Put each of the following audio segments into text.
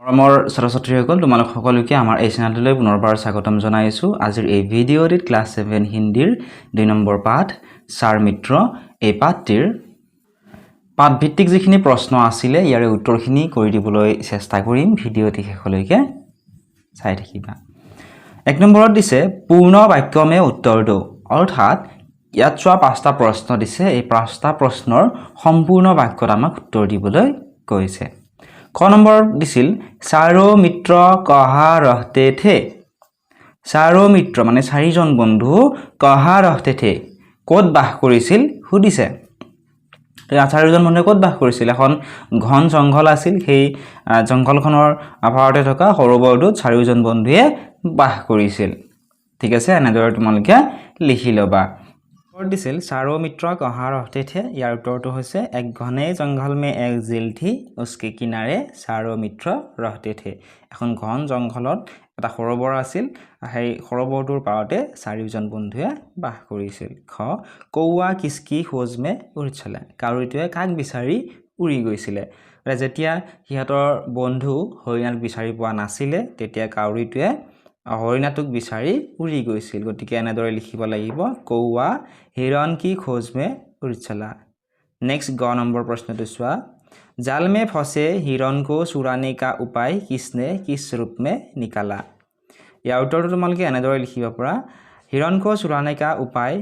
মৰমৰ ছাত্ৰ-ছাত্ৰীসকল তোমালোক সকলোকে আমাৰ এই চেনেললৈ পুনৰবাৰ স্বাগতম জনাইছো। আজিৰ এই ভিডিঅ'টিত ক্লাছ 7 হিন্দীৰ 2 নম্বৰ পাঠ ছাৰ মিত্ৰ এই পাঠটিৰ পাঠভিত্তিক যিখিনি প্ৰশ্ন আছিলে ইয়াৰে উত্তৰখিনি কৰি দিবলৈ চেষ্টা কৰিম। ভিডিঅ'টি শেষলৈকে চাই থাকিবা। 1 নম্বৰত দিছে পূৰ্ণ বাক্যমে উত্তৰ দিও, অৰ্থাৎ ইয়াত চোৱা 5টা প্ৰশ্ন দিছে। এই 5টা প্ৰশ্নৰ সম্পূৰ্ণ বাক্যত আমাক উত্তৰ দিবলৈ কৈছে। ক নম্বৰ দিছিল চাৰো মিত্ৰ কহা ৰহতে থে। চাৰো মিত্ৰ মানে চাৰিজন বন্ধু কহা ৰহতে থে ক'ত বাস কৰিছিল সুধিছে। চাৰিজন বন্ধুৱে ক'ত বাস কৰিছিল? এখন ঘন জংঘল আছিল। সেই জংঘলখনৰ আভাৰতে থকা সৰোবৰটোত চাৰিজন বন্ধুৱে বাস কৰিছিল। ঠিক আছে, এনেদৰে তোমালোকে লিখি ল'বা। দিছিল চাৰো মিত্ৰ কহা ৰহতে থে, ইয়াৰ উত্তৰটো হৈছে এক ঘনে জংঘল মে এক জিল থি উসকে কিনাৰে চাৰো মিত্ৰ ৰহতে থে। এখন ঘন জংঘলত এটা সৰোবৰ আছিল। সেই সৰোবৰটোৰ পাৰতে চাৰিজন বন্ধুৱে বাস কৰিছিল। খ কৌৱা কিসকি খোজ মে উৰি চলে, কাউৰীটোৱে কাক বিচাৰি উৰি গৈছিলে? যেতিয়া সিহঁতৰ বন্ধু হৰিণাক বিচাৰি পোৱা নাছিলে তেতিয়া কাউৰীটোৱে হৰিণাটোক বিচাৰি উৰি গৈছিল। গতিকে এনেদৰে লিখিব লাগিব কৌৱা হিৰণ কি খোজ মে উৰি চলা। নেক্সট গ নম্বৰ প্ৰশ্নটো চোৱা। জাল মে ফসে হিৰণ কো চুৰানে কা উপায় কিসনে কিস ৰূপ মে নিকালা। ইয়াৰ উত্তৰটো তোমালোকে এনেদৰে লিখিব পৰা হিৰণ কো চুৰানে কা উপায়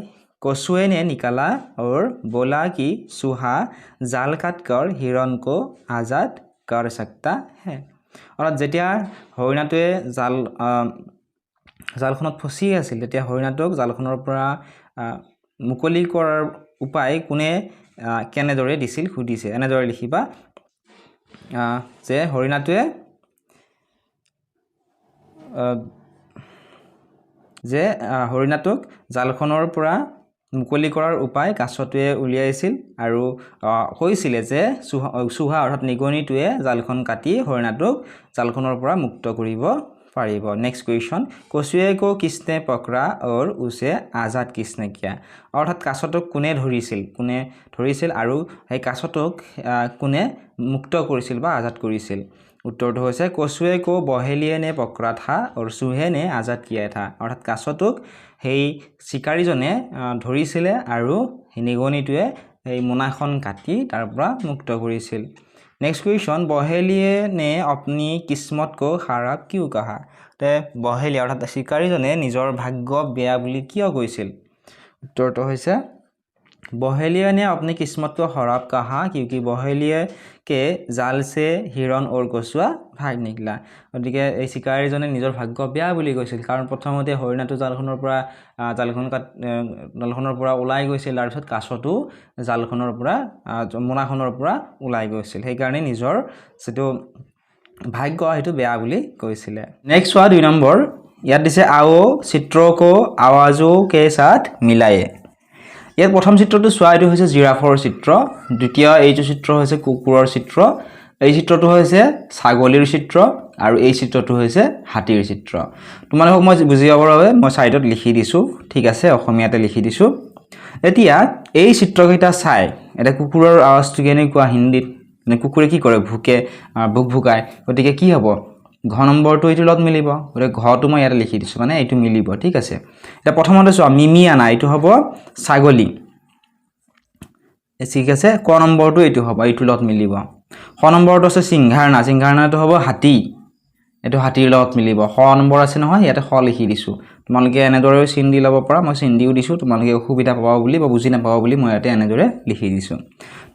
কছুৱে নে নিকালা और बोला कि चूहा জাল কাট कर हिरण को आजाद कर सकता है। অৰ্থাৎ যেতিয়া হৰিণাটোৱে জালখনত ফচি আছিল তেতিয়া হৰিণাটোক জালখনৰ পৰা মুকলি কৰাৰ উপায় কোনে কেনেদৰে দিছিল সুধিছে। এনেদৰে লিখিবা যে হৰিণাটোৱে হৰিণাটোক জালখনৰ পৰা মুকলি কৰাৰ উপায় কাছটোৱে উলিয়াইছিল আৰু কৈছিলে যে চুহা অৰ্থাৎ নিগনিটোৱে জালখন কাটি হৰিণাটোক জালখনৰ পৰা মুক্ত কৰিব পাৰিব। নেক্সট কুৱেশ্যন কছুৱে কো কিসনে পকৰা और उसे आजाद किसने किया। অৰ্থাৎ কাছটোক কোনে ধৰিছিল আৰু সেই কাছটোক কোনে মুক্ত কৰিছিল বা আজাদ কৰিছিল? উত্তৰটো হৈছে কছুৱে কো বহেলিয়ে নে পকৰা থা और চুহে নে আজাদ কিয়া থা। অৰ্থাৎ কাছটোক সেই চিকাৰীজনে ধৰিছিলে আৰু নিগনিটোৱে এই মোনাখন কাটি তাৰ পৰা মুক্ত কৰিছিল। নেক্সট কুৱেশ্যন বহেলিয়ে নে अपनी किस्मत को खराब क्यों कहा। তে বহেলিয়া অৰ্থাৎ চিকাৰীজনে নিজৰ ভাগ্য বেয়া বুলি কিয় কৈছিল? উত্তৰটো হৈছে बहेलिया ने अपनी किस्मत को खराब कहा क्योंकि बहेलिया के जाल से हिरण और कछुआ भाग निकला। গতিকে এই চিকাৰীজনে নিজৰ ভাগ্য বেয়া বুলি কৈছিল কাৰণ প্ৰথমতে হৰিণাটো জালখনৰ পৰা ওলাই গৈছিল, তাৰপিছত কাছটো জালখনৰ পৰা মোনাখনৰ পৰা ওলাই গৈছিল। সেইকাৰণে নিজৰ যিটো ভাগ্য সেইটো বেয়া বুলি কৈছিলে। নেক্সট চোৱা 2 নম্বৰ। ইয়াত দিছে आओ চিত্ৰও কো আৱাজো কে সাথ মিলায়ে। ইয়াত প্ৰথম চিত্ৰটো চোৱা, এইটো হৈছে জিৰাফৰ চিত্ৰ। দ্বিতীয় এইটো চিত্ৰ হৈছে কুকুৰৰ চিত্ৰ। এই চিত্ৰটো হৈছে ছাগলীৰ চিত্ৰ আৰু এই চিত্ৰটো হৈছে হাতীৰ চিত্ৰ। তোমালোকক মই বুজি পাবৰ বাবে মই সাইডত লিখি দিছো। ঠিক আছে, অসমীয়াতে লিখি দিছো। এতিয়া এই চিত্ৰকেইটা চাই এটা কুকুৰৰ আৱাজটো কেনেকুৱা হিন্দীত, মানে কুকুৰে কি কৰে ভুকে ভুক ভুকায়। গতিকে কি হ'ব ঘ নম্বৰটো এইটো লগত মিলিব। গতিকে ঘটো মই ইয়াতে লিখি দিছো, মানে এইটো মিলিব। ঠিক আছে, এতিয়া প্ৰথমতে চোৱা মিমিয়ানা এইটো হ'ব ছাগলী। ঠিক আছে, ক নম্বৰটো এইটো হ'ব, এইটো লগত মিলিব। খ নম্বৰটো আছে সিংহাৰনা, সিংহাৰনাটো হ'ব হাতী, এইটো হাতীৰ লগত মিলিব। খ নম্বৰ আছে নহয়, ইয়াতে খ লিখি দিছো। তোমালোকে এনেদৰেও চিন দি ল'ব পৰা, মই চিন দিও দিছো, তোমালোকে অসুবিধা পাবা বুলি বা বুজি নাপাবা বুলি মই ইয়াতে এনেদৰে লিখি দিছো।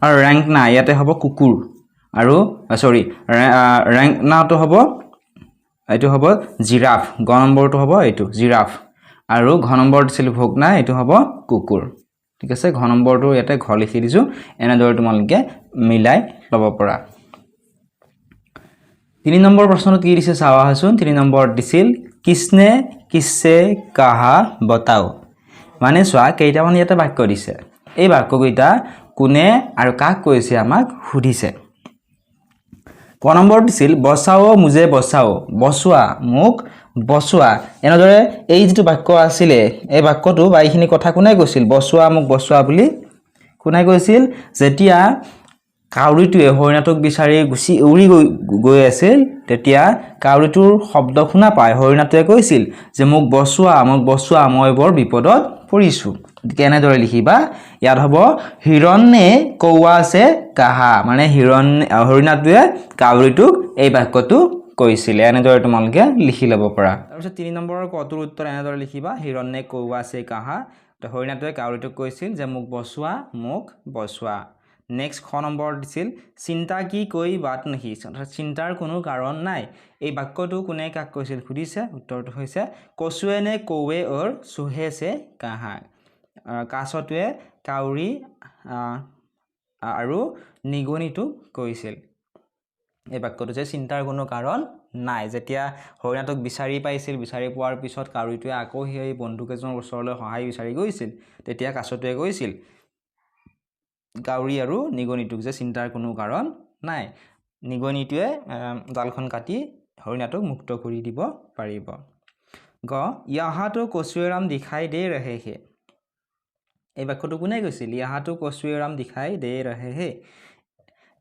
আৰু ৰেংক না ইয়াতে হ'ব কুকুৰ আৰু ৰেংক নাটো হ'ব এইটো হ'ব জিৰাফ। গ নম্বৰটো হ'ব এইটো জিৰাফ আৰু ঘ নম্বৰ দিছিল ভোগ না, এইটো হ'ব কুকুৰ। ঠিক আছে, ঘ নম্বৰটো ইয়াতে ঘ লিখি দিছো। এনেদৰে তোমালোকে মিলাই ল'ব পৰা। 3 নম্বৰ প্ৰশ্নটো কি দিছে চাওঁচোন। 3 নম্বৰত দিছিল কিসনে কিসছে কাহা বতাও। মানে চোৱা কেইটামান ইয়াতে বাক্য দিছে। এই বাক্যকেইটা কোনে আৰু কাক কৈছে আমাক সুধিছে। ক নম্বৰ দিছিল বচাও মুজে বচাও, বচোৱা মোক বচোৱা। এনেদৰে এই যিটো বাক্য আছিলে এই বাক্যটো বা এইখিনি কথা কোনে কৈছিল? বচোৱা মোক বচোৱা বুলি কোনে কৈছিল? যেতিয়া কাউৰীটোৱে হৰিণাটোক বিচাৰি উৰি গৈ আছিল তেতিয়া কাউৰীটোৰ শব্দ শুনা পাই হৰিণাটোৱে কৈছিল যে মোক বচোৱা মই বৰ বিপদত পৰিছোঁ কেনেদৰে লিখিবা ইয়াত হ'ব হিৰণে কৌৱাছে কাহা মানে হৰিণাটোৱে কাউৰীটোক এই বাক্যটো কৈছিল এনেদৰে তোমালোকে লিখি ল'ব পাৰা তাৰপিছত 3 নম্বৰৰ কটোৰ উত্তৰ এনেদৰে লিখিবা হিৰণে কৌৱাছে কাহা হৰিণাটোৱে কাউৰীটোক কৈছিল যে মোক বচোৱা নেক্সট খ নম্বৰ দিছিল চিন্তা কি কৈ বাত নাহি অৰ্থাৎ চিন্তাৰ কোনো কাৰণ নাই এই বাক্যটো কোনে কাক কৈছিল সুধিছে উত্তৰটো হৈছে কচুৱে নে কৌৱে অৰ চুহেছে কাহা কাছটোৱে কাউৰী আৰু নিগনিটোক কৈছিল এই বাক্যটো যে চিন্তাৰ কোনো কাৰণ নাই যেতিয়া হৰিণাটোক বিচাৰি পাইছিল বিচাৰি পোৱাৰ পিছত কাউৰীটোৱে আকৌ সেই বন্ধুকেইজনৰ ওচৰলৈ সহায় বিচাৰি গৈছিল তেতিয়া কাছটোৱে কৈছিল কাউৰী আৰু নিগনিটোক যে চিন্তাৰ কোনো কাৰণ নাই নিগনিটোৱে জালখন কাটি হৰিণাটোক মুক্ত কৰি দিব পাৰিব গ ইয়াহাটো কচুৱেৰাম দিখাই দে ৰহে হে এই বাক্যটো কোনে কৈছিল ইয়াহাটো কচুৱেৰাম দিখাই দে ৰহে হে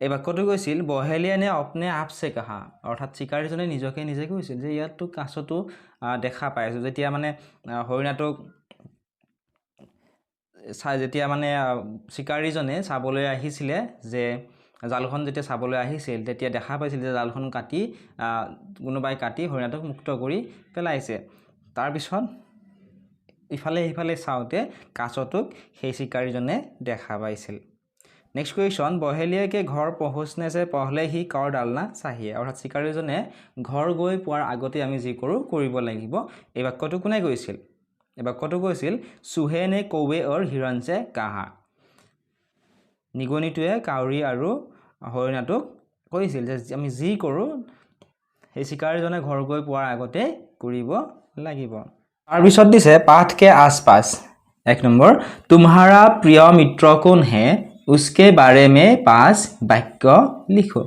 এই বাক্যটো কৈছিল বহেলিয়া নে আপনে আপছে কাহা অৰ্থাৎ চিকাৰীজনে নিজকে নিজে কৈছিল যে ইয়াতটো কাছটো দেখা পাইছো যেতিয়া মানে হৰিণাটোক যেতিয়া মানে চিকাৰীজনে চাবলৈ আহিছিলে যে জালখন যেতিয়া চাবলৈ আহিছিল তেতিয়া দেখা পাইছিল যে জালখন কোনোবাই কাটি হৰিণাটোক মুক্ত কৰি পেলাইছে তাৰ পিছত ইফালে চাওঁতে কাছটোক সেই চিকাৰীজনে দেখা পাইছিল নেক্সট কুৱেশ্যন বহেলিয়াকে ঘৰ পহুঁচনে যে পহলে হি কৰ ডালনা চাহিয়ে অৰ্থাৎ চিকাৰীজনে ঘৰ গৈ পোৱাৰ আগতে আমি যি কৰিব লাগিব এই বাক্যটো কোনে কৈছিল এই বাক্যটো কৈছিল চুহে নে কৌৱে অৰ হিৰণছে কাহা নিগনিটোৱে কাউৰী আৰু হৰিণাটোক কৈছিল যে আমি যি কৰোঁ সেই চিকাৰীজনে ঘৰ গৈ পোৱাৰ আগতে কৰিব লাগিব তাৰপিছত দিছে পাঠ কে आसपास 1 নম্বৰ तुम्हारा प्रिय मित्र कौन है उसके बारे में 5 বাক্য লিখো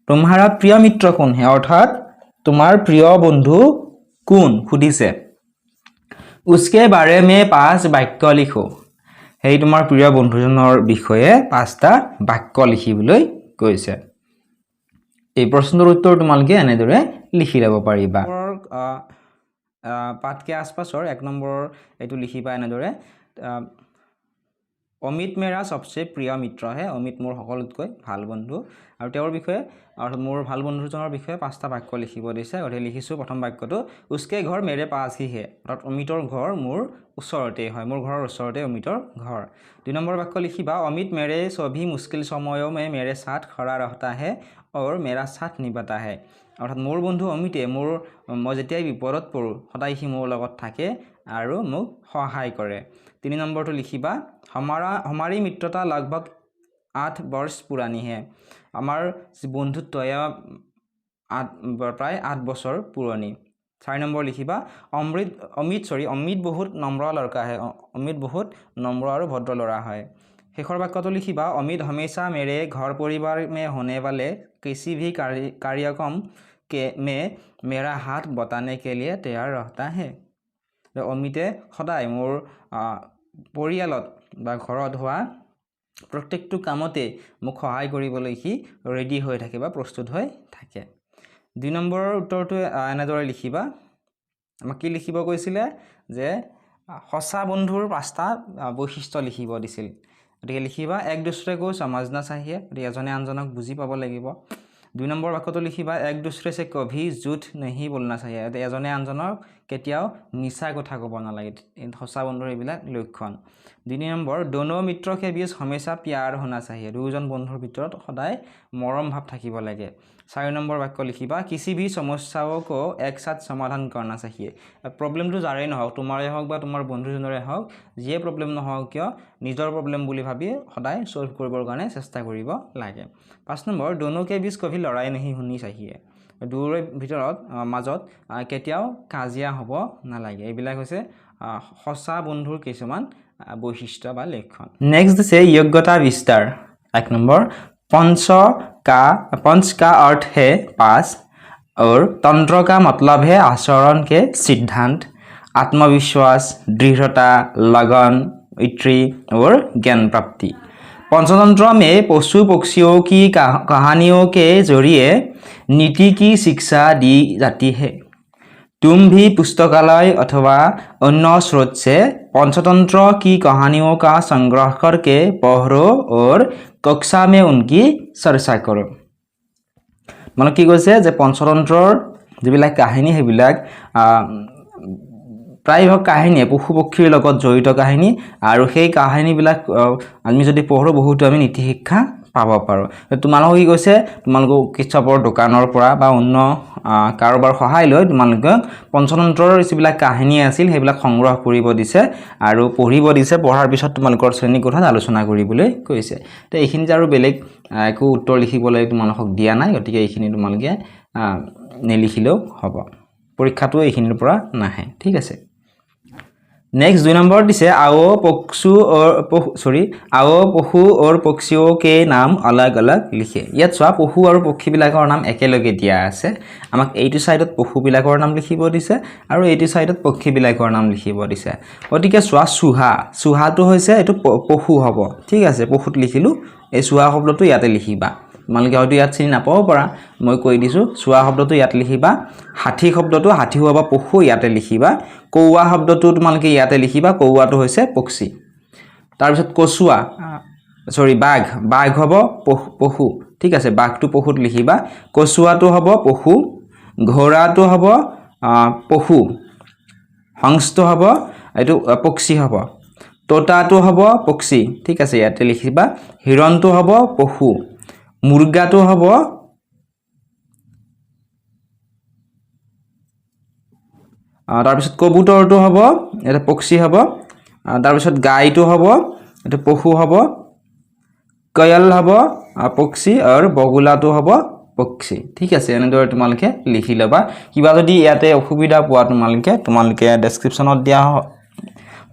तुम्हारा प्रिय मित्र कौन है অৰ্থাৎ তোমাৰ প্ৰিয় বন্ধু কোন সুধিছে उसके बारे में 5 বাক্য লিখো সেই তোমাৰ প্ৰিয় বন্ধুজনৰ বিষয়ে 5টা বাক্য লিখিবলৈ কৈছে এই প্ৰশ্নৰ উত্তৰ তোমালোকে এনেদৰে লিখি ল'ব পাৰিবা পাঠ কে आसपासৰ 1 নম্বৰ এটো লিখিবা এনেদৰে অমিত মেৰা সবচে প্ৰিয় মিত্ৰ হে অমিত মোৰ সকলোতকৈ ভাল বন্ধু আৰু তেওঁৰ বিষয়ে আৰু মোৰ ভাল বন্ধুজনৰ বিষয়ে 5টা বাক্য লিখিব দিছে গতে লিখিছো প্ৰথম বাক্যটো উসকে ঘৰ মেৰে পাছ হি হে অৰ্থাৎ অমিতৰ ঘৰ মোৰ ওচৰতে হয় মোৰ ঘৰৰ ওচৰতে অমিতৰ ঘৰ 2 নম্বৰ বাক্য লিখিবা অমিত মেৰে সভি মুশকিল সময়ো মে মেৰে সাথ খৰা ৰহতা হে और मेरा साथ निभाता है অৰ্থাৎ মোৰ বন্ধু অমিতে মই যেতিয়া বিপদত পৰো সদায় সি মোৰ লগত থাকে আৰু মোক সহায় কৰে 3 নম্বৰটো লিখিবা हमारी मित्रता लगभग 8 वर्ष पुरानी है আমাৰ বন্ধুত্ব প্ৰায় 8 বছৰ পুৰণি 4 নম্বৰ লিখিবা অমিত বহুত নম্ৰ লড়কা है অমিত বহুত নম্ৰ আৰু ভদ্ৰ ল'ৰা হয় শেষৰ বাক্যটো লিখিবা অমিত हमेशा मेरे घर परिवार में होने वाले किसी भी कार्यक्रम में मेरा हाथ बटाने के लिए तैयार रहता है অমিতে সদায় মোৰ পৰিয়ালত বা ঘৰত হোৱা প্ৰত্যেকটো কামতে মোক সহায় কৰিবলৈ সি ৰেডি হৈ থাকে বা প্ৰস্তুত হৈ থাকে 2 নম্বৰৰ উত্তৰটো এনেদৰে লিখিবা আমাক কি লিখিব কৈছিলে যে সঁচা বন্ধুৰ 5টা বৈশিষ্ট্য লিখিব দিছিল গতিকে লিখিবা এক দুসৰে কো समझना चाहिए এজনে আনজনক বুজি পাব লাগিব 2 নম্বৰ বাক্যটো লিখিবা এক দুসৰে সে কভি झूठ नहीं बोलना चाहिए এজনে আনজনক কেতিয়াও মিছা কথা ক'ব নালাগে সঁচা বন্ধুৰ এইবিলাক লক্ষণ 2 নম্বৰ दोनों मित्रों के बीच हमेशा प्यार होना चाहिए দুজন বন্ধুৰ ভিতৰত সদায় মৰম ভাৱ থাকিব লাগে 4 নম্বৰ বাক্য লিখিবা किसी भी समस्याओं को एक साथ समाधान करना चाहिए প্ৰবলেমটো যাৰেই নহওক তোমাৰে হওক বা তোমাৰ বন্ধুজনৰে হওক যিয়ে প্ৰবলেম নহওক কিয় নিজৰ প্ৰবলেম বুলি ভাবি সদায় সলভ কৰিবৰ কাৰণে চেষ্টা কৰিব লাগে 5 নম্বৰ दोनों के बीच कभी लड़ाई नहीं होनी चाहिए দুয়োৰে ভিতৰত মাজত কেতিয়াও কাজিয়া হ'ব নালাগে এইবিলাক হৈছে সঁচা বন্ধুৰ কিছুমান বৈশিষ্ট্য বা লক্ষণ নেক্সট আছে যোগ্যতা বিস্তাৰ 1 নম্বৰ पंच का अर्थ है पास और तंत्र का मतलब है आचरण के सिद्धांत आत्मविश्वास दृढ़ता लगन इत्री और ज्ञान प्राप्ति पंचतंत्र में पशु पक्षियों की कहानियों के जरिए नीति की शिक्षा दी जाती है। तुम भी पुस्तकालय अथवा अन्य स्रोत से पंचतंत्र की कहानियों का संग्रह करके पढ़ो और कक्षा में उनकी चर्चा करो। মানে কি কৈছে যে পঞ্চতন্ত্ৰৰ যিবিলাক কাহিনী সেইবিলাক প্ৰায়ভাগ কাহিনী পশু পক্ষীৰ লগত জড়িত কাহিনী আৰু সেই কাহিনীবিলাক আমি যদি পঢ়ো বহুত আমি নীতি শিক্ষা পাব পাৰো। তোমালোক কি কৈছে তোমালোক কিতাপৰ দোকানৰ পৰা বা অন্য কাৰোবাৰ সহায় লৈ তোমালোক পঞ্চতন্ত্ৰৰ যিবিলাক কাহিনী আছিল সেইবিলাক সংগ্ৰহ কৰিব দিছে আৰু পঢ়িব দিছে। পঢ়াৰ পিছত তোমালোকৰ শ্ৰেণী কোঠাত আলোচনা কৰিবলৈ কৈছে। তো এইখিনি আৰু বেলেগ একো উত্তৰ লিখিবলৈ তোমালোকক দিয়া নাই, গতিকে এইখিনি তোমালোকে নিলিখিলেও হ'ব। পৰীক্ষাটো এইখিনিৰ পৰা নাহে, ঠিক আছে। नेक्स्ट 2 नंबर दिसे आओ पशु और पक्षियों के नाम अलग अलग लिखे। ইয়াত চোৱা পশু আৰু পক্ষী বিলাকৰ নাম একেলগে দিয়া আছে। আমাক এইটো সাইডত পশু বিলাকৰ নাম লিখিব দিছে আৰু এইটো সাইডত পক্ষী বিলাকৰ নাম লিখিব দিছে। গতিকে চোৱা সুহাটো হৈছে এটো পশু হ'ব, ঠিক আছে। পশুত লিখিলো, এই সুহা শব্দটো ইয়াতে লিখিবা। তোমালোকে হয়তো ইয়াত চিনি নাপাব পাৰা, মই কৈ দিছো। সুহা শব্দটো ইয়াত লিখিবা, হাতী শব্দটো হাতী হোৱা পশু ইয়াতে লিখিবা, কৌৱা শব্দটো তোমালোকে ইয়াতে লিখিবা, কৌৱাটো হৈছে পক্ষী। তাৰ পিছত কচুৱা বাঘ হ'ব পশু, ঠিক আছে। বাঘটো পশুত লিখিবা, কচুৱাটো হ'ব পশু, ঘোঁৰাটো হ'ব পশু, হংসটো হ'ব এইটো পক্ষী হ'ব, তোতাটো হ'ব পক্ষী, ঠিক আছে, ইয়াতে লিখিবা। হিৰণটো হ'ব পশু, মুৰ্গাটো হ'ব তাৰপিছত কবুতৰটো হ'ব এটা পক্ষী হ'ব, তাৰপিছত গাইটো হ'ব এটা পশু হ'ব, কয়ল হ'ব পক্ষী আৰু বগুলাটো হ'ব পক্ষী, ঠিক আছে। এনেদৰে তোমালোকে লিখি ল'বা। কিবা যদি ইয়াতে অসুবিধা পোৱা তোমালোকে ডেসক্ৰিপচনত দিয়া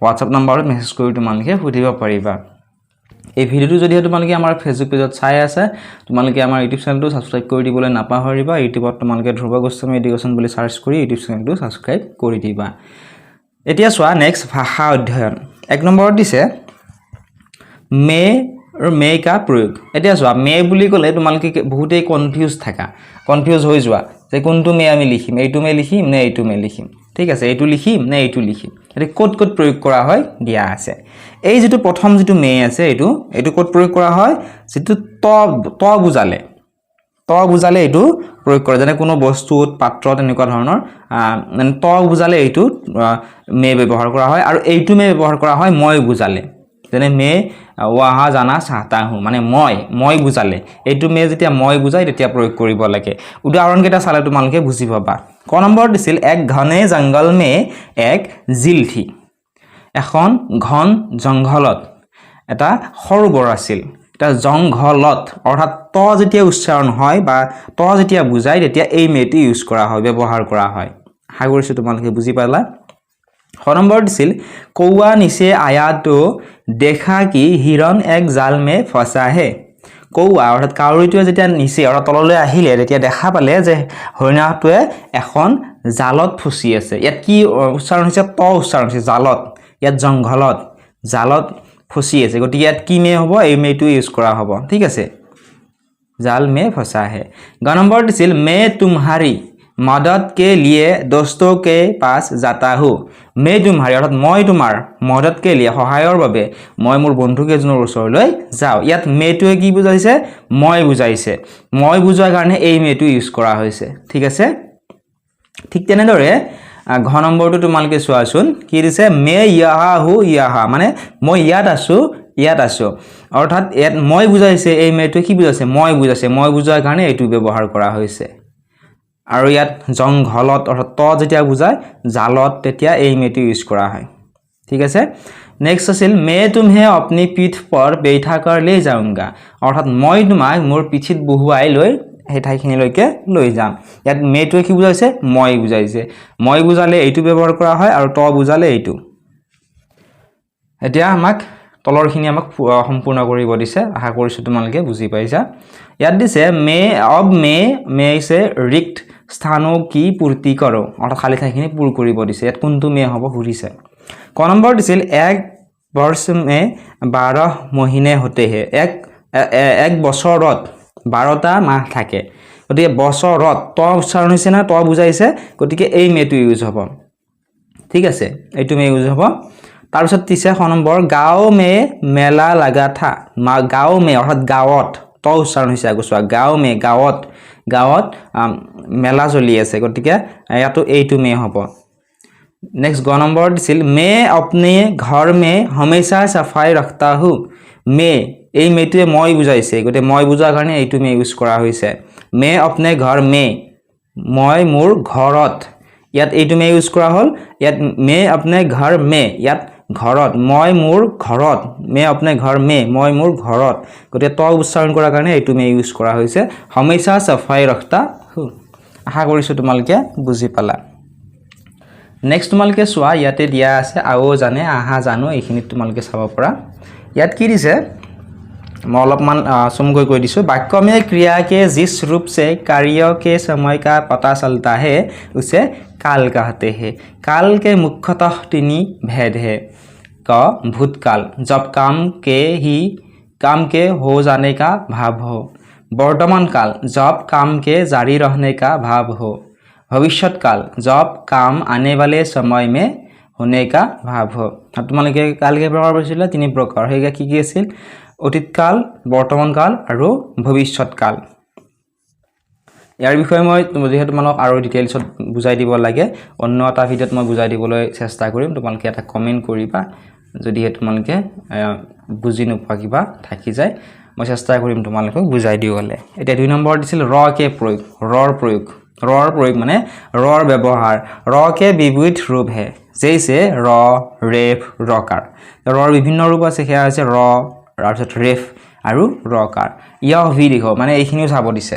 হোৱাটছআপ নম্বৰত মেছেজ কৰি তোমালোকে সুধিব পাৰিবা। এই ভিডিওটো যদি তোমালোকে আমাৰ ফেসবুক পেজত চাই আছে, তোমালোকে আমাৰ ইউটিউব চেনেলটো সাবস্ক্ৰাইব কৰি দিবলৈ নাপাহৰিবা। ইউটিউবত তোমালোকে ধ্ৰুৱ গোস্বামী এডুকেশ্যন বুলি সাৰ্চ কৰি ইউটিউব চেনেলটো সাবস্ক্ৰাইব কৰি দিবা। এতিয়া চোৱা নেক্সট ভাষা অধ্যয়ন 1 নম্বৰত দিছে মে আৰু মে কা প্ৰয়োগ। এতিয়া চোৱা মে বুলি ক'লে তোমালোকে বহুতেই কনফিউজ হৈ যোৱা যে কোনটো মে আমি লিখিম, এইটো মে লিখিম নে এইটো মে লিখিম, ঠিক আছে, এইটো লিখিম নে এইটো লিখিম। এটা ক'ত প্ৰয়োগ কৰা হয় দিয়া আছে। এই যেটো প্ৰথম যেটো মে আছে এইটো ক'ত প্ৰয়োগ কৰা হয়, যেটো ত বুজালে এইটো প্ৰয়োগ কৰে। যেনে কোনো বস্তুত পাত্ৰত এনেকুৱা ধৰণৰ মানে ত বুজালে এইটো মে ব্যৱহাৰ কৰা হয়। আৰু এইটো মে ব্যৱহাৰ কৰা হয় মই বুজালে। যেনে মে ওয়াহা জানা চাহতা হু, মানে মই বুজালে এইটো মে যেতিয়া মই বুজাই তেতিয়া প্ৰয়োগ কৰিব লাগে। উদাহৰণ কেইটা চালে তোমালোকে বুজি পাবা। ক নম্বৰ দিছিল এক ঘনে জংগল মে এক জিল থি। এখন ঘন জংঘলত এটা সৰোবৰ আছিল। এটা জংঘলত অৰ্থাৎ ত যেতিয়া উচ্চাৰণ হয় বা ত যেতিয়া বুজাই তেতিয়া এই মেটো ইউজ কৰা হয়, ব্যৱহাৰ কৰা হয়। আশা কৰিছো তোমালোকে বুজি পালা। খ নম্বৰ দিছিল কৌৱা নিচে আয়া তো দেখা কি হিৰণ এক জাল মে ফসা হে। কৌৱা অৰ্থাৎ কাউৰীটোৱে যেতিয়া নিচে অৰ্থাৎ তললৈ আহিলে তেতিয়া দেখা পালে যে হৰিণাটোৱে এখন জালত ফচি আছে। ইয়াত কি উচ্চাৰণ হৈছে, ত উচ্চাৰণ হৈছে, জালত। ইয়াত জংঘলত জালত ফচি আছে, গতিকে ইয়াত কি মে হ'ব, এই মেটো ইউজ কৰা হ'ব, ঠিক আছে। জাল মে ফসা হে। গ নম্বৰ দিছিল মে তুমহাৰি मदद के लिए दोस्तों के पास जाता हूँ। मैं तुम्हारी अर्थात मैं तुम्हार मदद के लिए सहायर বাবে মই মোৰ বন্ধু কেজনৰ ওচৰলৈ যাও। ইয়াত মেটোৱে কি বুজাইছে, মই বুজাইছে। মই বুজোৱাৰ কাৰণে এই মেটো ইউজ কৰা হৈছে, ঠিক আছে। ঠিক তেনেদৰে ঘ নম্বৰটো তোমালোকে চোৱাচোন কি দিছে, মে ইয়াহা হু ইয়াহা, মানে মই ইয়াত আছো। অৰ্থাৎ ইয়াত মই বুজাইছে, এই মেটোৱে কি বুজাইছে, মই বুজাইছে। মই বুজোৱাৰ কাৰণে এইটো ব্যৱহাৰ কৰা হৈছে। আৰু ইয়াত জংঘলত অৰ্থাৎ ত যেতিয়া বুজায় জালত তেতিয়া এই মেটো ইউজ কৰা হয়, ঠিক আছে। নেক্সট আছিল মে তুমহে अपनी पीठ पर बैठा कर ले जाऊंगा। অৰ্থাৎ মই তোমাক মোৰ পিঠিত বহুৱাই লৈ সেই ঠাইখিনিলৈকে লৈ যাম। ইয়াত মেটোৱে কি বুজাইছে, মই বুজাইছে। মই বুজালে এইটো ব্যৱহাৰ কৰা হয় আৰু ত বুজালে এইটো। এতিয়া আমাক তলৰখিনি আমাক সম্পূৰ্ণ কৰিব দিছে। আশা কৰিছো তোমালোকে বুজি পাইছা। ইয়াত দিছে মে से रिक्त স্থানও কি পূৰ্তি কৰক, অৰ্থাৎ খালি ঠাইখিনি পূৰ কৰিব দিছে। ইয়াত কোনটো মে হ'ব সুধিছে। ক নম্বৰ দিছিল এক वर्ष में 12 महीने होते हैं এক বছৰত 12টা মাহ থাকে গতিকে বছৰত ত উচ্চাৰণ হৈছে না ত বুজাইছে গতিকে এই মেটো ইউজ হ'ব ঠিক আছে এইটো মে ইউজ হ'ব তাৰ পিছত 3 নম্বৰ গাঁও মে মেলা লাগা থা গাঁও মে অৰ্থাৎ গাঁৱত ত উচ্চাৰণ হৈছে আগছোৱা গাঁও মে গাঁৱত মেলা চলি আছে গতিকে ইয়াতো এইটো মে হ'ব नेक्स्ट 2 नंबर दिसिल मैं अपने घर में हमेशा सफाई रखता हूँ मैं এই মেটোৱে মই বুজাইছে গতে মই বুজাৰ কাৰণে এইটো মে ইউজ কৰা হৈছে मैं अपने घर में মই মোৰ ঘৰত ইয়াত এইটো মে ইউজ কৰা হল ইয়াত मैं अपने घर में ইয়াত ঘৰত মই মোৰ ঘৰত मैं अपने घर में মই মোৰ ঘৰত গতে ত উচ্চাৰণ কৰাৰ কাৰণে এইটো মে ইউজ কৰা হৈছে हमेशा सफाई रखता हूँ আশা কৰিছো তোমালোকে বুজি পালা नेक्स्ट তোমালোকে সোৱা ইয়াতে দিয়া আছে আও জানে আহা জানো এইখিনি তোমালোকে চাব পৰা ইয়াত কি দিছে মই অলপমান সমকৈ কৈ দিছো বাক্য में क्रिया के जिस रूप से कार्य के समय का पता चलता है उसे काल कहते हैं काल के मुख्यतः 3 भेद है क भूतकाल जब काम के हो जाने का भाव हो वर्तमान काल जब काम के जारी रहने का भाव हो भविष्यत काल जब काम आने वाले समय में होने का भाव हो তোমালোকে কাল के प्रकार পাইছিল 3 प्रकार হেগা কি কি আছিল অতীত কাল বৰ্তমান কাল আৰু ভৱিষ্যত কাল ইয়াৰ বিষয়ে মই তোমালোকক আৰু ডিটেইলছত বুজাই দিব লাগে অন্য এটা ভিডিঅত মই বুজাই দিবলৈ চেষ্টা কৰিম তোমালোকে এটা কমেন্ট কৰিবা যদি তোমালোকে বুজি নোপোৱা কিবা থাকি যায় মই চেষ্টা কৰিম তোমালোকক বুজাই দিবলৈ এটা 2 নম্বৰ দিছিল ৰ কে প্ৰয়োগ ৰৰ प्रयोग माने रर व्यवहार र के विविध रूप है जैसे र रेफ रकार रर विभिन्न रूप আছে হেয়া আছে ৰ তাৰপিছত ৰেফ আৰু ৰকাৰ ইয়া ভি লিখো মানে এইখিনিও চাব দিছে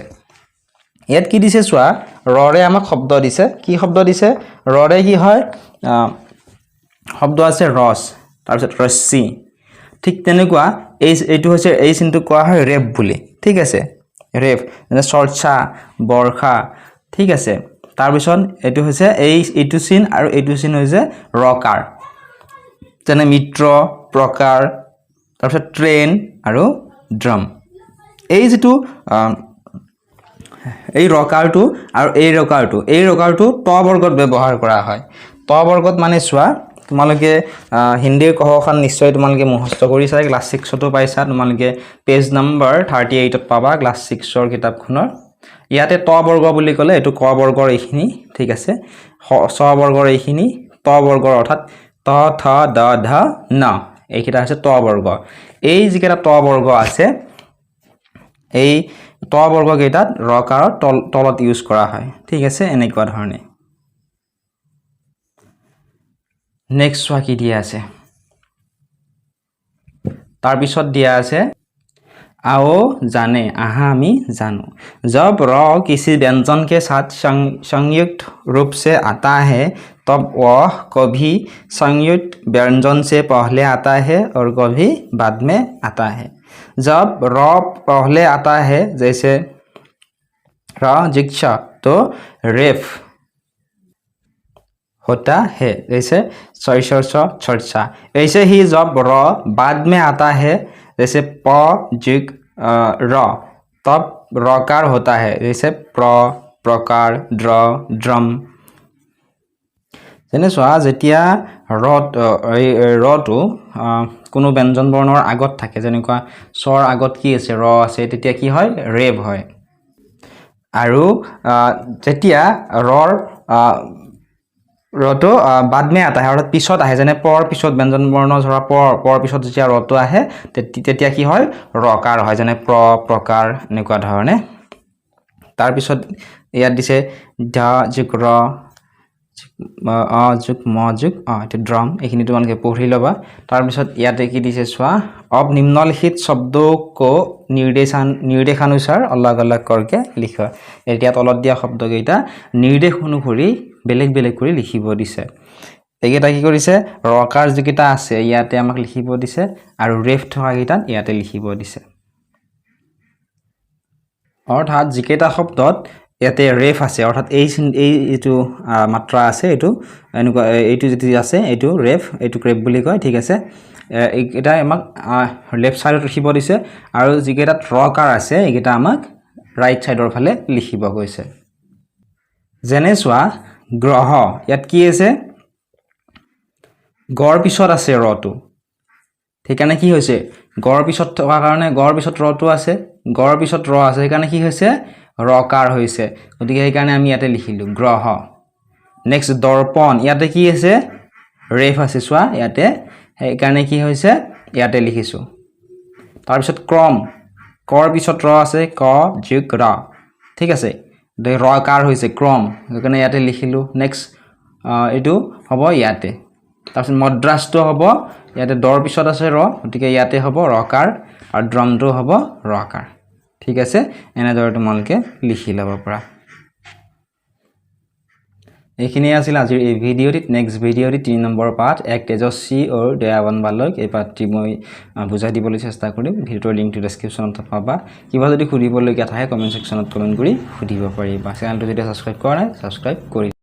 ইয়াত কি দিছে চোৱা ৰৰে আমাক শব্দ দিছে কি শব্দ দিছে ৰৰে কি হয় শব্দ আছে ৰস তাৰপিছত ৰস্সি ঠিক তেনেকুৱা এইটো হৈছে এই চিনটো কোৱা হয় ৰেফ বুলি ঠিক আছে ৰেফ মানে চৰ্চা বৰ্ষা ঠিক আছে তাৰ পিছত এটো হৈছে এইটো চিন আৰু এইটো চিন হৈছে ৰকাৰ যেনে মিত্ৰ প্ৰকাৰ তাৰ পিছত ট্ৰেন আৰু ড্ৰাম এই যেটো এই ৰকাৰটো আৰু এই ৰকাৰটো ত বৰ্গত ব্যৱহাৰ কৰা হয় ত বৰ্গত মানে চোৱা তোমালোকে হিন্দীৰ কহখন নিশ্চয় তোমালোকে মুখস্থ কৰিছা ক্লাস 6 তো পাইছা তোমালোকে পেজ নম্বৰ 38 ত পাবা ক্লাস 6 ৰ কিতাপখনৰ ইয়াতে ত বৰ্গ বুলি ক'লে এটো ক বৰ্গৰ এইখিনি ঠিক আছে ছ বৰ্গৰ এইখিনি ত বৰ্গৰ অৰ্থাৎ ত থ দ ধ ন এইকিটা আছে ত বৰ্গ এই যিকেটা ত বৰ্গ আছে এই ত বৰ্গ কেইটাত ৰকাৰৰ তলত ইউজ কৰা হয় ঠিক আছে এনেকুৱা ধৰণে নেক্সট ওয়া কি দিয়া আছে তাৰ পিছত দিয়া আছে आओ जाने आहा আমি জানো जब र किसी व्यंजन के साथ संयुक्त रूप से आता है तब वह कभी संयुक्त व्यंजन से पहले आता है और कभी बाद में आता है जब र पहले आता है जैसे र जिक्ष तो रेफ होता है जैसे चर्चा ऐसे ही जब र बाद में आता है जैसे प जिग र तब रकार होता है जैसे प्रकार द्र ड्रम যেনে সোৱা যেতিয়া ৰটো কোনো ব্যঞ্জন বৰ্ণৰ আগত থাকে যেনেকুৱা স্বৰ আগত কি আছে ৰ আছে তেতিয়া কি হয় ৰেভ হয় আৰু যেতিয়া ৰৰ ৰটো बाद में आता है অৰ্থাৎ পিছত আহে যেনে পৰ পিছত ব্যঞ্জন বৰ্ণ ধৰা পৰ পিছত যেতিয়া ৰটো আহে তেতিয়া কি হয় ৰকাৰ হয় যেনে প্ৰকাৰ এনেকুৱা ধৰণে তাৰ পিছত ইয়াত দিছে ধা যুক ৰ যুক ম যুক এটা ড্ৰাম এইখিনি তোমালোকে পঢ়ি লবা তাৰ পিছত ইয়াতে কি দিছে সোৱা अब निम्नलिखित शब्दों को निर्देशानुसार अलग अलग करके लिखो এতিয়া তলত দিয়া শব্দ কেইটা নিৰ্দেশ অনুসৰি বেলেগ বেলেগ কৰি লিখিব দিছে এইকেইটা কি কৰিছে ৰকাৰ যিকেইটা আছে ইয়াতে আমাক লিখিব দিছে আৰু ৰেফ থকা কেইটা ইয়াতে লিখিব দিছে অৰ্থাৎ যিকেইটা শব্দত ইয়াতে ৰেফ আছে অৰ্থাৎ এইটো মাত্ৰা আছে এইটো এনেকুৱা এইটো যেতি আছে এইটো ৰেফ এইটো ক্ৰেপ বুলি কয় ঠিক আছে এইকেইটা আমাক লেফ্ট সাইডত লিখিব দিছে আৰু যিকেইটা ৰকাৰ আছে এইকেইটা আমাক ৰাইট সাইডৰ ফালে লিখিব কৈছে যেনে চোৱা গ্ৰহ ইয়াত কি আছে গড় পিছত আছে ৰটো ঠিকানে কি হৈছে গড় পিছত থকা কাৰণে গড় পিছত ৰটো আছে গড় পিছত ৰ আছে সেইকাৰণে কি হৈছে ৰকাৰ হৈছে গতিকে সেইকাৰণে আমি ইয়াতে লিখিলো গ্ৰহ নেক্সট দৰ্পণ ইয়াতে কি আছে ৰেফ আছে চোৱা ইয়াতে সেইকাৰণে কি হৈছে ইয়াতে লিখিছো তাৰ পিছত ক্ৰম কৰ পিছত ৰ আছে ক যোগ ৰ ঠিক আছে দে ৰকাৰ হৈছে ক্ৰম সেইকাৰণে ইয়াতে লিখিলো নেক্সট এটো হ'ব ইয়াতে তাৰ পিছত মদ্ৰাসটো হ'ব ইয়াতে দৰ পিছত আছে ৰ গতিকে ইয়াতে হ'ব ৰকাৰ আৰু ড্ৰামটো হ'ব ৰকাৰ ঠিক আছে এনেদৰে তোমালকে লিখি লব পৰা এইখিনি আছিল আজিৰ এই ভিডিওটিত নেক্সট ভিডিওটি 3 নম্বৰ পাঠ এক তেজস্বী আৰু দয়াৱান বালক এই পাঠটি মই বুজাই দিবলৈ চেষ্টা কৰিম ভিডিওৰ লিংকটো ডেসক্ৰিপচনত পাবা কিবা যদি সুধিবলগীয়া থাকে কমেন্ট সেকশনত কমেন্ট কৰি সুধিব পাৰিবা চেনেলটো যদি সাবস্ক্ৰাইব কৰা নাই সাবস্ক্ৰাইব কৰি